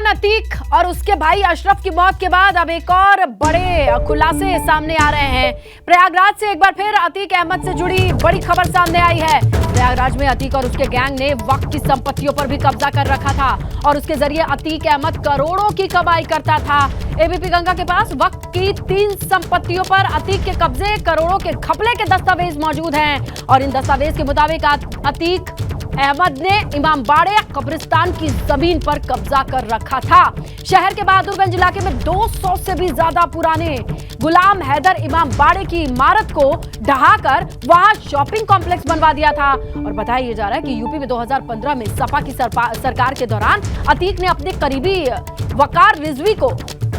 अतीक और उसके भाई अशरफ की मौत के बाद अब एक और बड़े खुलासे सामने आ रहे हैं। प्रयागराज से एक बार फिर अतीक अहमद से जुड़ी बड़ी खबर सामने आई है। प्रयागराज में अतीक और उसके गैंग ने वक्त की संपत्तियों पर भी कब्जा कर रखा था और उसके जरिए अतीक अहमद करोड़ों की कमाई करता था। एबीपी गंगा के पास वक्त की 3 संपत्तियों पर अतीक के कब्जे, करोड़ों के घपले के दस्तावेज मौजूद हैं और इन दस्तावेज के मुताबिक अतीक अहमद ने इमामबाड़े कब्रिस्तान की जमीन पर कब्जा कर रखा था। शहर के बहादुरगंज इलाके में 200 से भी ज्यादा पुराने गुलाम हैदर इमामबाड़े की इमारत को ढहाकर वहां शॉपिंग कॉम्प्लेक्स बनवा दिया था। और बताया जा रहा है कि यूपी में 2015 में सपा की सरकार के दौरान अतीक ने अपने करीबी वकार रिजवी को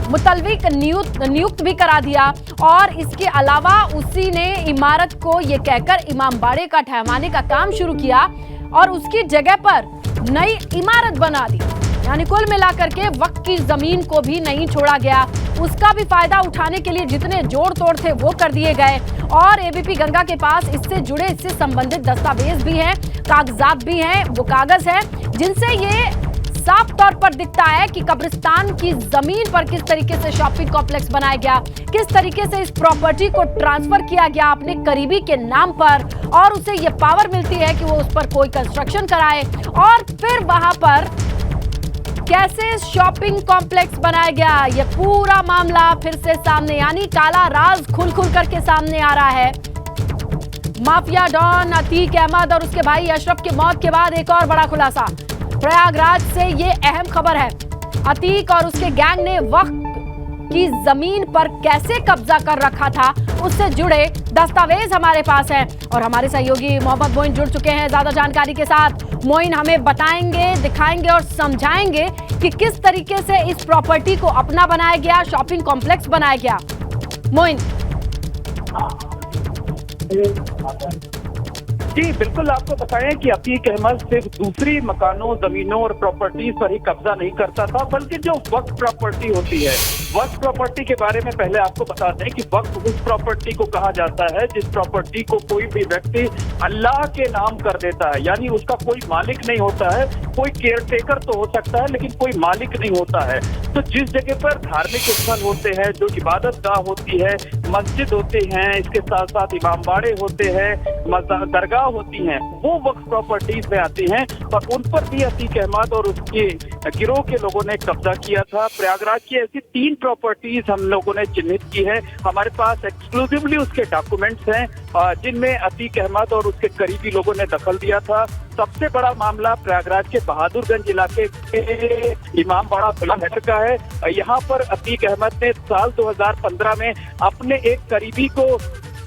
मुतलविक नियुक्त भी करा दिया और इसके अलावा उसी ने इमारत को यह कहकर इमामबाड़े का ठहराने का काम शुरू किया और उसकी जगह पर नई इमारत बना दी। यानी कुल मिलाकर के वक्त की जमीन को भी नहीं छोड़ा गया, उसका भी फायदा उठाने के लिए जितने जोड़ तोड़ थे वो कर दिए गए। और एबीपी गंगा के पास इससे संबंधित दस्तावेज भी हैं, कागजात भी हैं। वो कागज है जिनसे ये साफ तौर पर दिखता है कि कब्रिस्तान की जमीन पर किस तरीके से शॉपिंग कॉम्प्लेक्स बनाया गया, किस तरीके से इस प्रॉपर्टी को ट्रांसफर किया गया अपने करीबी के नाम पर और उसे ये पावर मिलती है कि वो उस पर कोई कंस्ट्रक्शन कराए और फिर वहां पर कैसे शॉपिंग कॉम्प्लेक्स बनाया गया। ये पूरा मामला फिर से सामने, यानी काला राज खुल करके सामने आ रहा है। माफिया डॉन अतीक अहमद और उसके भाई अशरफ की मौत के बाद एक और बड़ा खुलासा। प्रयागराज से ये अहम खबर है। अतीक और उसके गैंग ने वक्त की जमीन पर कैसे कब्जा कर रखा था, उससे जुड़े दस्तावेज हमारे पास हैं और हमारे सहयोगी मोहम्मद मोइन जुड़ चुके हैं ज्यादा जानकारी के साथ। मोइन हमें बताएंगे, दिखाएंगे और समझाएंगे कि किस तरीके से इस प्रॉपर्टी को अपना बनाया गया, शॉपिंग कॉम्प्लेक्स बनाया गया। मोइन। जी बिल्कुल, आपको बताएं कि अतीक अहमद सिर्फ दूसरी मकानों, जमीनों और प्रॉपर्टीज पर ही कब्जा नहीं करता था, बल्कि जो वक्त प्रॉपर्टी होती है, वक्त प्रॉपर्टी के बारे में पहले आपको बता दें कि वक्त उस प्रॉपर्टी को कहा जाता है जिस प्रॉपर्टी को कोई भी व्यक्ति अल्लाह के नाम कर देता है। यानी उसका कोई मालिक नहीं होता है, कोई केयर टेकर तो हो सकता है लेकिन कोई मालिक नहीं होता है। तो जिस जगह पर धार्मिक स्थल होते हैं, जो इबादत गाह होती है, मस्जिद होते हैं, इसके साथ साथ इमामबाड़े होते हैं, दरगाह होती हैं, वो वक्त प्रॉपर्टीज में आती हैं और उन पर भी अतीक अहमद और उसके गिरोह के लोगों ने कब्जा किया था। प्रयागराज की ऐसी 3 प्रॉपर्टीज हम लोगों ने चिन्हित की है। हमारे पास एक्सक्लूसिवली उसके डॉक्यूमेंट्स हैं जिनमें अतीक अहमद और उसके करीबी लोगों ने दखल दिया था। सबसे बड़ा मामला प्रयागराज के बहादुरगंज इलाके के इमामबाड़ा गुलाम हैदर का है। यहाँ पर अतीक अहमद ने साल 2015 में अपने एक करीबी को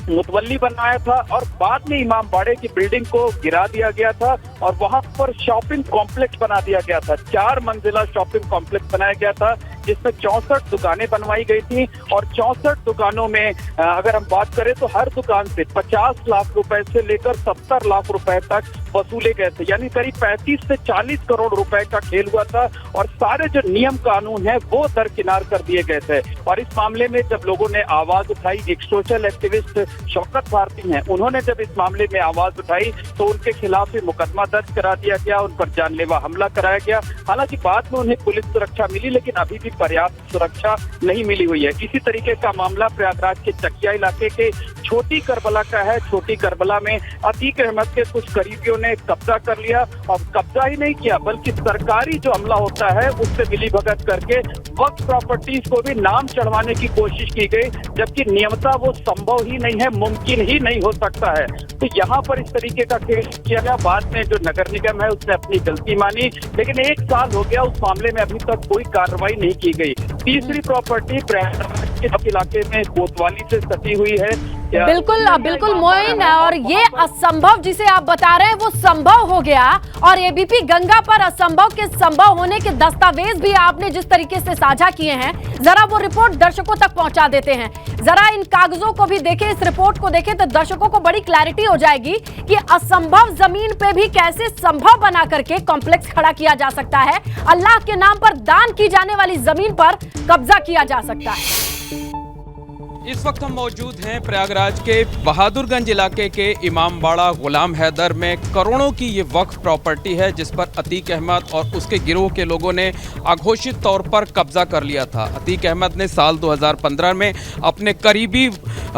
मुतवल्ली बनाया था और बाद में इमामबाड़े की बिल्डिंग को गिरा दिया गया था और वहां पर शॉपिंग कॉम्प्लेक्स बना दिया गया था। 4 मंजिला शॉपिंग कॉम्प्लेक्स बनाया गया था जिसमें 64 दुकानें बनवाई गई थी और 64 दुकानों में अगर हम बात करें तो हर दुकान से 50 लाख रुपए से लेकर 70 लाख रुपए तक वसूले गए थे। यानी करीब 35 से 40 करोड़ रुपए का खेल हुआ था और सारे जो नियम कानून है वो दरकिनार कर दिए गए थे। और इस मामले में जब लोगों ने आवाज उठाई, एक सोशल एक्टिविस्ट शौकत भारती हैं, उन्होंने जब इस मामले में आवाज उठाई तो उनके खिलाफ भी मुकदमा दर्ज करा दिया गया, उन पर जानलेवा हमला कराया गया। हालांकि बाद में उन्हें पुलिस सुरक्षा मिली लेकिन अभी भी पर्याप्त सुरक्षा नहीं मिली हुई है। इसी तरीके का मामला प्रयागराज के चकिया इलाके के छोटी करबला का है। छोटी करबला में अतीक अहमद के कुछ करीबियों ने कब्जा कर लिया और कब्जा ही नहीं किया बल्कि सरकारी जो अमला होता है उससे मिलीभगत करके वक्त प्रॉपर्टीज को भी नाम चढ़वाने की कोशिश की गई, जबकि नियमता वो संभव ही नहीं है, मुमकिन ही नहीं हो सकता है। तो यहाँ पर इस तरीके का केस किया गया। बाद में जो नगर निगम है उसने अपनी गलती मानी लेकिन 1 साल हो गया, उस मामले में अभी तक कोई कार्रवाई नहीं की गई। तीसरी प्रॉपर्टी प्रयागराज के इलाके में कोतवाली से सटी हुई है। बिल्कुल मोइन, और ये असंभव जिसे आप बता रहे हैं वो संभव हो गया और एबीपी गंगा पर असंभव के संभव होने के दस्तावेज भी आपने जिस तरीके से साझा किए हैं, जरा वो रिपोर्ट दर्शकों तक पहुंचा देते हैं। जरा इन कागजों को भी देखें, इस रिपोर्ट को देखें तो दर्शकों को बड़ी क्लैरिटी हो जाएगी कि असंभव जमीन पे भी कैसे संभव बना करके कॉम्प्लेक्स खड़ा किया जा सकता है। अल्लाह के नाम पर दान की जाने वाली जमीन पर कब्जा किया जा सकता है। इस वक्त हम मौजूद हैं प्रयागराज के बहादुरगंज इलाके के इमामबाड़ा गुलाम हैदर में। करोड़ों की ये वक्फ प्रॉपर्टी है जिस पर अतीक अहमद और उसके गिरोह के लोगों ने अघोषित तौर पर कब्जा कर लिया था। अतीक अहमद ने साल 2015 में अपने करीबी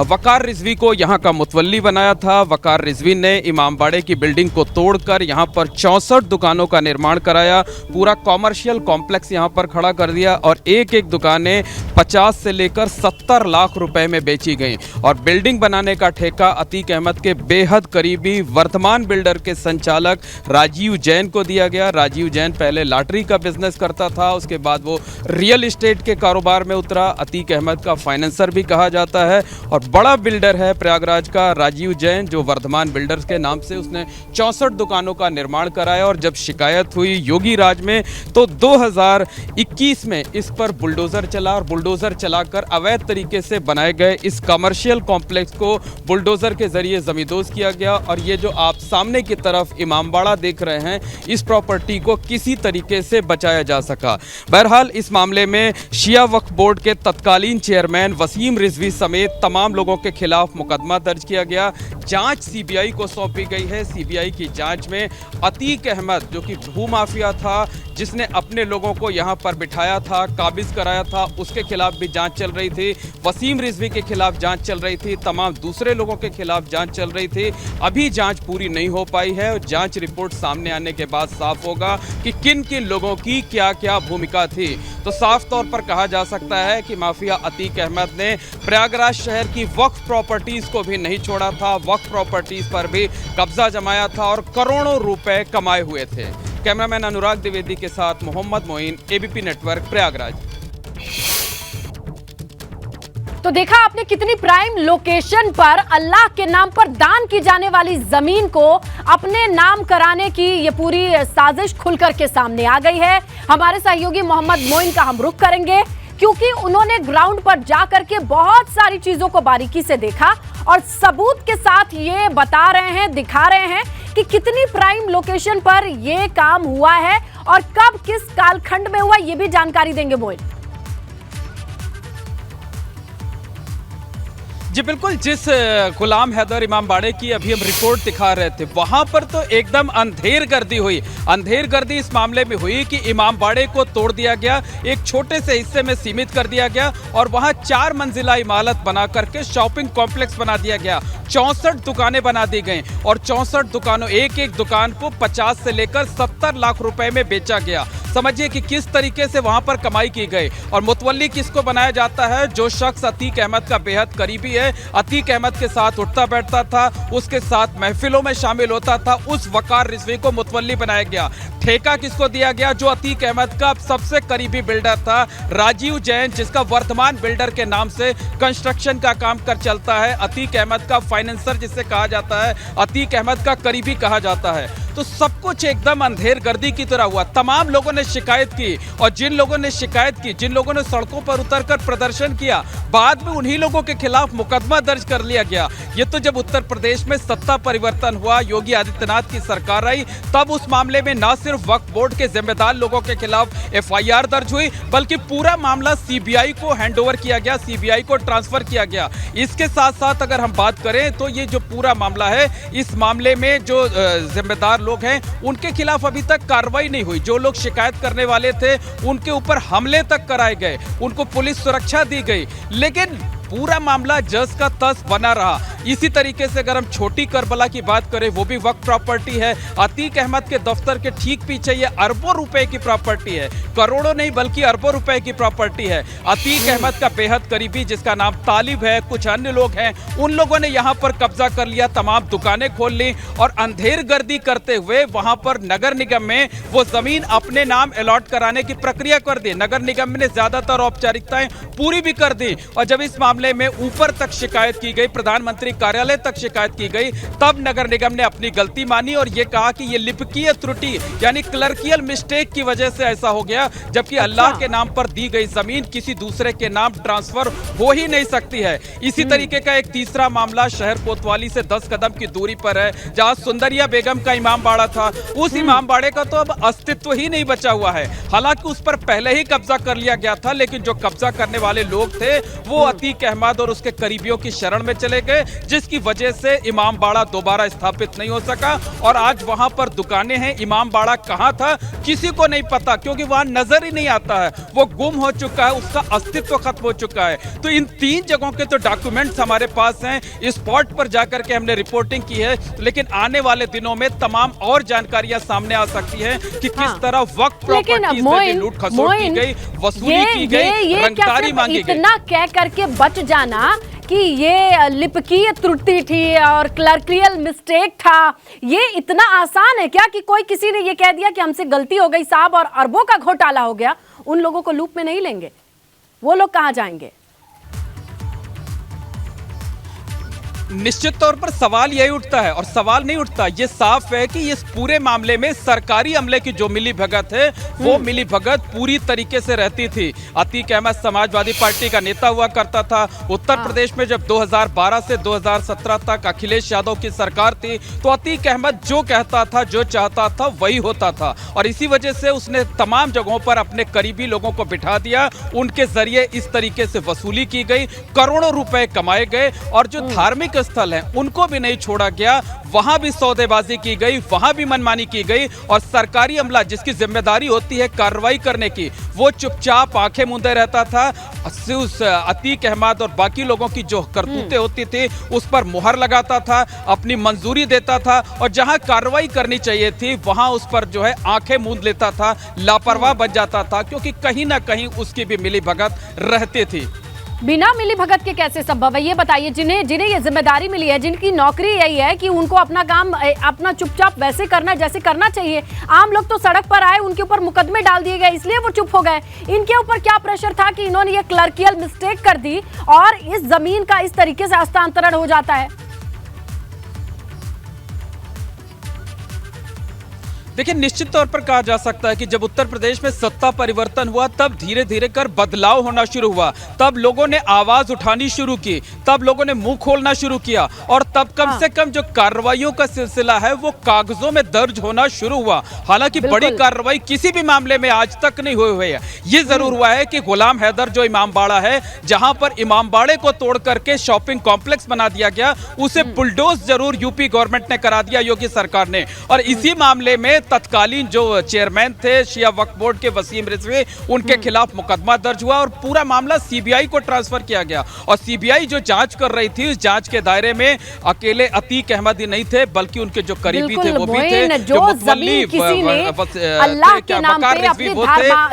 वकार रिजवी को यहाँ का मुतवल्ली बनाया था। वकार रिजवी ने इमामबाड़े की बिल्डिंग को तोड़कर यहाँ पर 64 दुकानों का निर्माण कराया। पूरा कॉमर्शियल कॉम्प्लेक्स यहाँ पर खड़ा कर दिया और एक एक दुकानें 50 से लेकर 70 लाख रुपए में बेची गई। और बिल्डिंग बनाने का ठेका अतीक अहमद के बेहद करीबी वर्धमान बिल्डर के संचालक राजीव जैन को दिया गया। राजीव जैन पहले लॉटरी का बिजनेस करता था, उसके बाद वो रियल एस्टेट के कारोबार में उतरा। अतीक अहमद का फाइनेंसर भी कहा जाता है और बड़ा बिल्डर है प्रयागराज का राजीव जैन, जो वर्धमान बिल्डर्स के नाम से उसने 64 दुकानों का निर्माण कराया। और जब शिकायत हुई योगी राज में तो 2021 में इस पर बुलडोजर चला और बुलडोजर चलाकर अवैध तरीके से बनाए गए इस कमर्शियल कॉम्प्लेक्स को बुलडोजर के जरिए जमींदोज किया गया। और ये जो आप सामने की तरफ इमामबाड़ा देख रहे हैं, इस प्रॉपर्टी को किसी तरीके से बचाया जा सका। बहरहाल इस मामले में शिया वक्फ बोर्ड के तत्कालीन चेयरमैन वसीम रिजवी समेत तमाम लोगों के खिलाफ मुकदमा दर्ज किया गया। जांच सीबीआई को सौंपी गई है। सीबीआई की जांच में अतीक अहमद, जो कि भूमाफिया था, जिसने अपने लोगों को यहां पर बिठाया था, काबिज कराया था, उसके खिलाफ भी जांच चल रही थी। वसीम रिजवी के खिलाफ जांच चल रही थी। तमाम दूसरे लोगों के खिलाफ जांच चल रही थी। अभी जांच पूरी नहीं हो पाई है और जांच रिपोर्ट सामने आने के बाद साफ होगा कि किन किन लोगों की क्या क्या भूमिका थी। तो साफ तौर पर कहा जा सकता है कि माफिया अतीक अहमद ने प्रयागराज शहर की वक्फ प्रॉपर्टीज को भी नहीं छोड़ा था। वक्फ प्रॉपर्टीज पर भी कब्जा जमाया था और करोड़ों रुपए कमाए हुए थे। कैमरामैन अनुराग द्विवेदी के साथ मोहम्मद मोइन, एबीपी नेटवर्क, प्रयागराज। तो देखा आपने कितनी प्राइम लोकेशन पर अल्लाह के नाम पर दान की जाने वाली जमीन को अपने नाम कराने की ये पूरी साजिश खुलकर के सामने आ गई है। हमारे सहयोगी मोहम्मद मोइन का हम रुख करेंगे क्योंकि उन्होंने ग्राउंड पर जाकर के बहुत सारी चीजों को बारीकी से देखा और सबूत के साथ ये बता रहे हैं, दिखा रहे हैं कि कितनी प्राइम लोकेशन पर ये काम हुआ है और कब किस कालखंड में हुआ, ये भी जानकारी देंगे मोइन। जी बिल्कुल, जिस गुलाम हैदर इमामबाड़े की अभी हम रिपोर्ट दिखा रहे थे, वहां पर तो एकदम अंधेर गर्दी हुई। अंधेर गर्दी इस मामले में हुई कि इमामबाड़े को तोड़ दिया गया, एक छोटे से हिस्से में सीमित कर दिया गया और वहां 4 मंजिला इमारत बना करके शॉपिंग कॉम्प्लेक्स बना दिया गया। 64 दुकानें बना दी गई और 64 दुकानों, एक एक दुकान को 50 से लेकर 70 लाख रुपए में बेचा गया। समझिए कि किस तरीके से वहां पर कमाई की गई। और मुतवल्ली किसको बनाया जाता है? जो शख्स अतीक अहमद का बेहद करीबी है, अतीक अहमद के साथ उठता बैठता था, उसके साथ महफिलों में शामिल होता था, उस वकार रिजवी को मुतवल्ली बनाया गया। ठेका किसको दिया गया? जो अतीक अहमद का सबसे करीबी बिल्डर था, राजीव जैन, जिसका वर्धमान बिल्डर के नाम से कंस्ट्रक्शन का काम कर चलता है। अतीक अहमद का फाइनेंसर जिसे कहा जाता है, अतीक अहमद का करीबी कहा जाता है। तो सब कुछ एकदम अंधेर गर्दी की तरह हुआ। तमाम लोगों ने शिकायत की और जिन लोगों ने शिकायत की, जिन लोगों ने सड़कों पर उतरकर प्रदर्शन किया, बाद में उन्हीं लोगों के खिलाफ मुकदमा दर्ज कर लिया गया। ये तो जब उत्तर प्रदेश में सत्ता परिवर्तन हुआ, योगी आदित्यनाथ की सरकार आई, तब उस मामले में न सिर्फ वक्फ बोर्ड के जिम्मेदार लोगों के खिलाफ एफआईआर दर्ज हुई, बल्कि पूरा मामला सीबीआई को हैंडओवर किया गया, सीबीआई को ट्रांसफर किया गया। इसके साथ साथ अगर हम बात करें तो ये जो पूरा मामला है, इस मामले में जो जिम्मेदार लोग हैं उनके खिलाफ अभी तक कार्रवाई नहीं हुई। जो लोग शिकायत करने वाले थे उनके ऊपर हमले तक कराए गए, उनको पुलिस सुरक्षा दी गई, लेकिन पूरा मामला जस का तस बना रहा। इसी तरीके से अगर हम छोटी करबला की बात करें, वो भी वक्फ प्रॉपर्टी है। अतीक अहमद के दफ्तर के ठीक पीछे ये अरबों रुपए की प्रॉपर्टी है, करोड़ों नहीं बल्कि अरबों रुपए की प्रॉपर्टी है। अतीक अहमद का बेहद करीबी जिसका नाम तालिब है, कुछ अन्य लोग हैं, उन लोगों ने यहाँ पर कब्जा कर लिया, तमाम दुकानें खोल ली और अंधेर गर्दी करते हुए वहां पर नगर निगम में वो जमीन अपने नाम अलॉट कराने की प्रक्रिया कर दी। नगर निगम ने ज्यादातर औपचारिकताएं पूरी भी कर दी और जब इस मामले में ऊपर तक शिकायत की गई, प्रधानमंत्री जिलाधिकारी कार्यालय तक शिकायत की गई, तब नगर निगम ने अपनी गलती मानी और ये कहा कि ये लिपिकीय त्रुटि यानी क्लर्कियल मिस्टेक की वजह से ऐसा हो गया, जबकि अल्लाह के नाम पर दी गई जमीन किसी दूसरे के नाम ट्रांसफर हो ही नहीं सकती है। इसी तरीके का एक तीसरा मामला शहर कोतवाली से 10 कदम की दूरी पर है, जहां सुंदरिया बेगम का इमामबाड़ा था। उस इमामबाड़े का तो अब अस्तित्व ही नहीं बचा हुआ है। हालांकि उस पर पहले ही कब्जा कर लिया गया था, लेकिन जो कब्जा करने वाले लोग थे वो अतीक अहमद और उसके करीबियों की शरण में चले गए, जिसकी वजह से इमामबाड़ा दोबारा स्थापित नहीं हो सका। और आज वहां पर दुकानें हैं, इमामबाड़ा कहां था किसी को नहीं पता, क्योंकि वहां नजर ही नहीं आता है, वो गुम हो चुका है, उसका अस्तित्व खत्म हो चुका है। तो इन 3 जगहों के तो डॉक्यूमेंट्स हमारे पास हैं, स्पॉट पर जाकर के हमने रिपोर्टिंग की है, लेकिन आने वाले दिनों में तमाम और जानकारियां सामने आ सकती हैं कि किस तरह वक्त प्रॉपर्टी से लूट खसोट की गई, वसूली की गई, रंगदारी मांगी गई। इतना कह करके बच जाना कि ये लिपिकीय त्रुटि थी और क्लर्कियल मिस्टेक था, ये इतना आसान है क्या कि कोई किसी ने ये कह दिया कि हमसे गलती हो गई साहब और अरबों का घोटाला हो गया, उन लोगों को लूप में नहीं लेंगे? वो लोग कहां जाएंगे? निश्चित तौर पर सवाल यही उठता है, और सवाल नहीं उठता, ये साफ है कि इस पूरे मामले में सरकारी अमले की जो मिली भगत है वो मिली भगत पूरी तरीके से रहती थी। अतीक अहमद समाजवादी पार्टी का नेता हुआ करता था। उत्तर प्रदेश में जब 2012 से 2017 तक अखिलेश यादव की सरकार थी, तो अतीक अहमद जो कहता था, जो चाहता था, वही होता था। और इसी वजह से उसने तमाम जगहों पर अपने करीबी लोगों को बिठा दिया, उनके जरिए इस तरीके से वसूली की गई, करोड़ों रुपए कमाए गए। और जो धार्मिक स्थल हैं उनको भी नहीं छोड़ा गया, वहां भी सौदेबाजी की गई, वहां भी मनमानी की गई। और सरकारी अमला जिसकी जिम्मेदारी होती है कार्रवाई करने की, वो चुपचाप आंखें मूंदे रहता था। उस अतीक अहमद और बाकी लोगों की जो करतूतें होती थी उस पर मुहर लगाता था, अपनी मंजूरी देता था, और जहां कार्रवाई करनी चाहिए थी वहां उस पर जो है आंखें मूंद लेता था, लापरवाह बन जाता था, क्योंकि कहीं ना कहीं उसकी भी मिली भगत रहती थी। बिना मिली भगत के कैसे संभव है ये बताइए? जिन्हें ये जिम्मेदारी मिली है, जिनकी नौकरी यही है कि उनको अपना काम अपना चुपचाप वैसे करना जैसे करना चाहिए। आम लोग तो सड़क पर आए, उनके ऊपर मुकदमे डाल दिए गए, इसलिए वो चुप हो गए। इनके ऊपर क्या प्रेशर था कि इन्होंने ये क्लर्कियल मिस्टेक कर दी और इस जमीन का इस तरीके से हस्तांतरण हो जाता है? देखिए, निश्चित तौर पर कहा जा सकता है कि जब उत्तर प्रदेश में सत्ता परिवर्तन हुआ, तब धीरे धीरे कर बदलाव होना शुरू हुआ, तब लोगों ने आवाज उठानी शुरू की, तब लोगों ने मुंह खोलना शुरू किया, और तब कम से कम जो कार्रवाइयों का सिलसिला है वो कागजों में दर्ज होना शुरू हुआ। हालांकि बड़ी कार्रवाई किसी भी मामले में आज तक नहीं हुई है। ये जरूर हुआ है कि गुलाम हैदर जो इमामबाड़ा है, जहां पर इमामबाड़े को तोड़ करके शॉपिंग कॉम्प्लेक्स बना दिया गया, उसे बुलडोज जरूर यूपी गवर्नमेंट ने करा दिया, योगी सरकार ने। और इसी मामले में तत्कालीन जो चेयरमैन थे शिया वक्फ बोर्ड के वसीम रिजवी, उनके खिलाफ मुकदमा दर्ज हुआ और पूरा मामला सीबीआई को ट्रांसफर किया गया। और सीबीआई जो जांच कर रही थी, उस जांच के दायरे में अकेले अतीक अहमद ही नहीं थे, बल्कि उनके जो करीबी थे वो भी थे, जो मुतवल्ली अल्लाह के नाम पे अपनी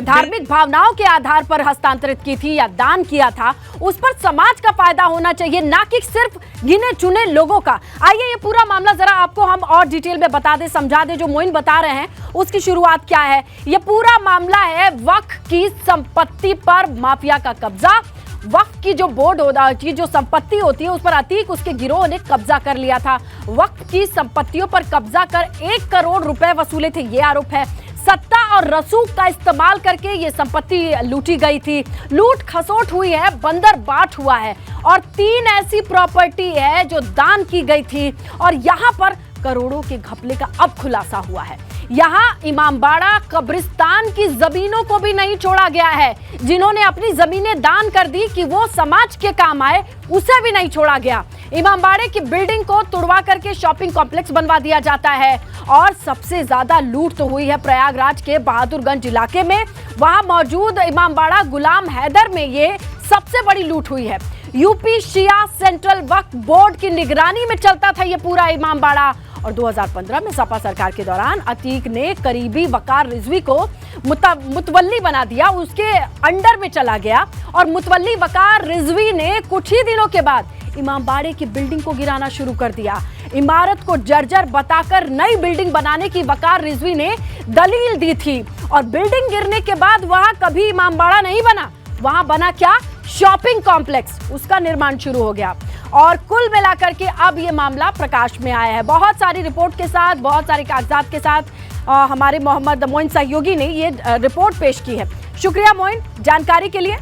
धार्मिक भावनाओं के आधार पर हस्तांतरित की थी या दान किया था, उस पर समाज का फायदा होना चाहिए, ना कि सिर्फ गिने चुने लोगों का। आइए ये पूरा मामला जरा आपको हम और डिटेल में बता दें, समझा दें। जो मोइन बता रहे हैं उसकी शुरुआत क्या है? ये पूरा मामला है वक्फ की संपत्ति पर माफिया का कब्जा। वक्फ की जो बोर्ड की जो संपत्ति होती है उस पर अतीक उसके गिरोह ने कब्जा कर लिया था। वक्फ की संपत्तियों पर कब्जा कर 1 करोड़ रुपए वसूले थे, ये आरोप है। सत्ता और रसूख का इस्तेमाल करके ये संपत्ति लूटी गई थी। लूट खसोट हुई है, बंदर बाट हुआ है, और 3 ऐसी प्रॉपर्टी है जो दान की गई थी। और यहाँ पर करोड़ों के घपले का अब खुलासा हुआ है। यहाँ इमामबाड़ा कब्रिस्तान की जमीनों को भी नहीं छोड़ा गया है। जिन्होंने अपनी जमीनें दान कर दी कि वो समाज के काम आए, उसे भी नहीं छोड़ा गया। इमामबाड़े की बिल्डिंग को तुड़वा करके शॉपिंग कॉम्प्लेक्स बनवा दिया जाता है। और सबसे ज्यादा लूट तो हुई है प्रयागराज के बहादुरगंज इलाके में। वहां मौजूद इमामबाड़ा गुलाम हैदर में ये सबसे बड़ी लूट हुई है। यूपी शिया सेंट्रल वक्फ बोर्ड की निगरानी में चलता था ये पूरा इमामबाड़ा। और 2015 में सपा सरकार के दौरान अतीक ने करीबी वकार रिजवी को मुतवल्ली बना दिया, उसके अंडर में चला गया। और मुतवल्ली वकार रिजवी ने कुछ ही दिनों के बाद इमामबाड़े की बिल्डिंग को गिराना शुरू कर दिया। इमारत को जर्जर बताकर नई बिल्डिंग बनाने की वकार रिजवी ने दलील दी थी। और बिल्डिंग गिरने के बाद वहां कभी इमामबाड़ा नहीं बना, वहां बना क्या? शॉपिंग कॉम्प्लेक्स, उसका निर्माण शुरू हो गया। और कुल मिलाकर के अब ये मामला प्रकाश में आया है। बहुत सारी रिपोर्ट के साथ, बहुत सारे कागजात के साथ हमारे मोहम्मद मोइन सहयोगी ने ये रिपोर्ट पेश की है। शुक्रिया मोइन जानकारी के लिए।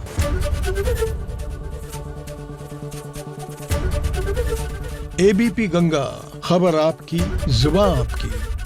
एबीपी गंगा, खबर आपकी, जुबान आपकी।